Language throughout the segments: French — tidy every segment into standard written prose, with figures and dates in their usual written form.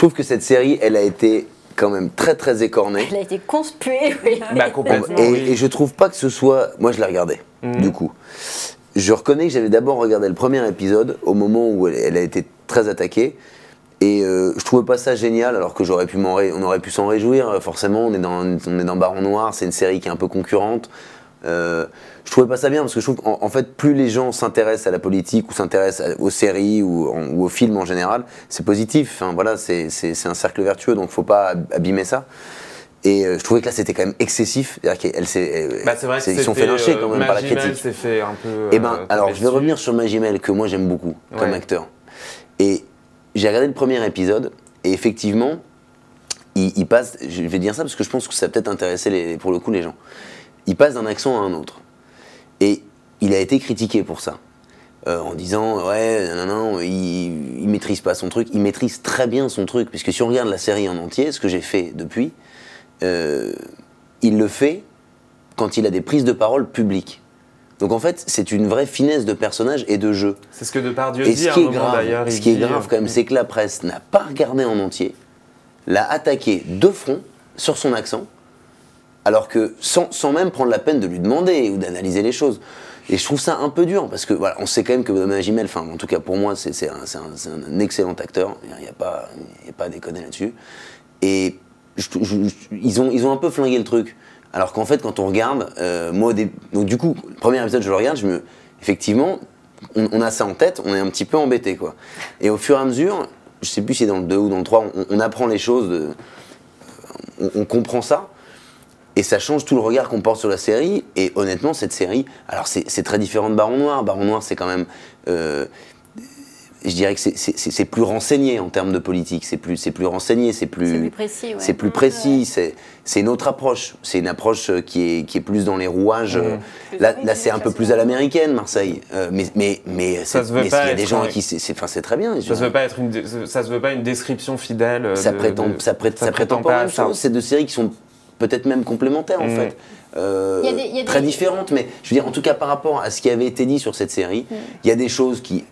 trouve que cette série, elle a été quand même très très écornée. Elle a été conspuée, oui. Bah, complètement, Et je trouve pas que ce soit... Moi, je l'ai regardé, du coup. Je reconnais que j'avais d'abord regardé le premier épisode, au moment où elle a été très attaquée. Et je trouvais pas ça génial, alors que on aurait pu s'en réjouir. Forcément, on est dans Baron Noir, c'est une série qui est un peu concurrente. Je trouvais pas ça bien, parce que je trouve qu'en fait, plus les gens s'intéressent à la politique, ou s'intéressent aux séries, ou aux films en général, c'est positif. Enfin, voilà, c'est un cercle vertueux, donc faut pas abîmer ça. Et je trouvais que là, c'était quand même excessif. C'est vrai ils sont fait lyncher quand même par la critique. s'est fait un peu... Et alors, je vais revenir sur Magimel, que moi j'aime beaucoup comme acteur. Et j'ai regardé le premier épisode, et effectivement, il passe, je vais dire ça parce que je pense que ça va peut-être intéresser pour le coup les gens. Il passe d'un accent à un autre. Et il a été critiqué pour ça. En disant, ouais, non, il maîtrise pas son truc. Il maîtrise très bien son truc, puisque si on regarde la série en entier, ce que j'ai fait depuis, il le fait quand il a des prises de parole publiques. Donc en fait, c'est une vraie finesse de personnage et de jeu. C'est ce que Depardieu dit à un moment d'ailleurs. Ce qui est grave quand même, c'est que la presse n'a pas regardé en entier, l'a attaqué de front sur son accent, alors que sans même prendre la peine de lui demander ou d'analyser les choses. Et je trouve ça un peu dur, parce que voilà, on sait quand même que Magimel, enfin en tout cas pour moi, c'est un excellent acteur, il n'y a pas à déconner là-dessus. Et ils ont un peu flingué le truc. Alors qu'en fait, quand on regarde, donc du coup, le premier épisode, je le regarde, effectivement, on a ça en tête, on est un petit peu embêté, quoi. Et au fur et à mesure, je sais plus si c'est dans le 2 ou dans le 3, on apprend les choses, on comprend ça, et ça change tout le regard qu'on porte sur la série. Et honnêtement, cette série, alors c'est très différent de Baron Noir. Baron Noir, c'est quand même... je dirais que c'est plus renseigné en termes de politique, c'est plus renseigné, c'est plus précis. Ouais. C'est plus précis, c'est une autre approche. C'est une approche qui est plus dans les rouages. Là c'est un peu plus à l'américaine, Marseille. Mais il y a des gens à qui c'est très bien. Ça se veut pas une description fidèle. Ça prétend pas la même chose. C'est deux séries qui sont peut-être même complémentaires en fait. Très différentes, mais je veux dire, en tout cas par rapport à ce qui avait été dit sur cette série, il y a des choses qui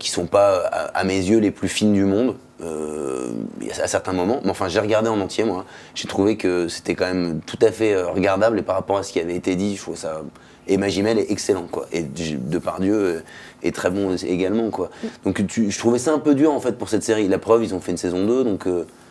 sont pas à mes yeux les plus fines du monde à certains moments, mais enfin j'ai regardé en entier moi, j'ai trouvé que c'était quand même tout à fait regardable, et par rapport à ce qui avait été dit, je trouve ça... Et Magimel est excellent, quoi, et Depardieu est très bon également, quoi. Donc je trouvais ça un peu dur en fait pour cette série, la preuve, ils ont fait une saison 2, donc